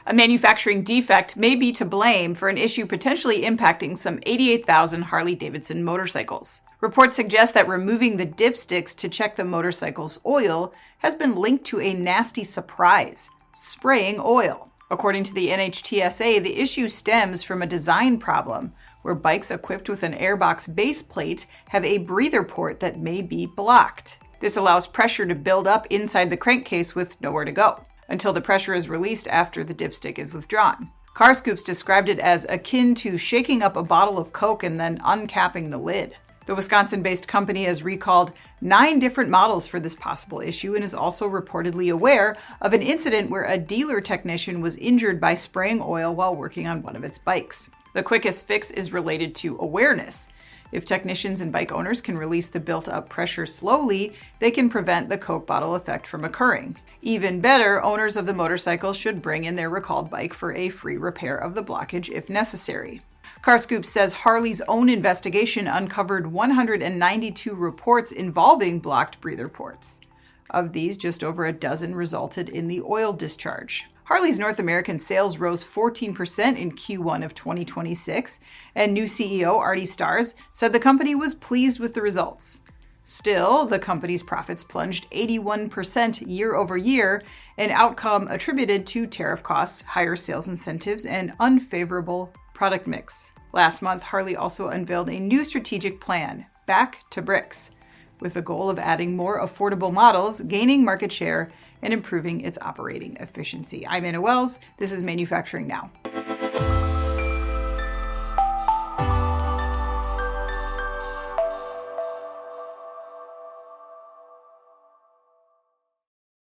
A manufacturing defect may be to blame for an issue potentially impacting some 88,000 Harley-Davidson motorcycles. Reports suggest that removing the dipsticks to check the motorcycle's oil has been linked to a nasty surprise: spraying oil. According to the NHTSA, the issue stems from a design problem where bikes equipped with an airbox baseplate have a breather port that may be blocked. This allows pressure to build up inside the crankcase with nowhere to go, until the pressure is released after the dipstick is withdrawn. CarScoops described it as akin to shaking up a bottle of Coke and then uncapping the lid. The Wisconsin-based company has recalled 9 different models for this possible issue and is also reportedly aware of an incident where a dealer technician was injured by spraying oil while working on one of its bikes. The quickest fix is related to awareness. If technicians and bike owners can release the built-up pressure slowly, they can prevent the Coke bottle effect from occurring. Even better, owners of the motorcycle should bring in their recalled bike for a free repair of the blockage if necessary. CarScoops says Harley's own investigation uncovered 192 reports involving blocked breather ports. Of these, just over a dozen resulted in the oil discharge. Harley's North American sales rose 14% in Q1 of 2026, and new CEO Artie Starrs said the company was pleased with the results. Still, the company's profits plunged 81% year over year, an outcome attributed to tariff costs, higher sales incentives, and unfavorable product mix. Last month, Harley also unveiled a new strategic plan, Back to Bricks, with the goal of adding more affordable models, gaining market share, and improving its operating efficiency. I'm Anna Wells. This is Manufacturing Now.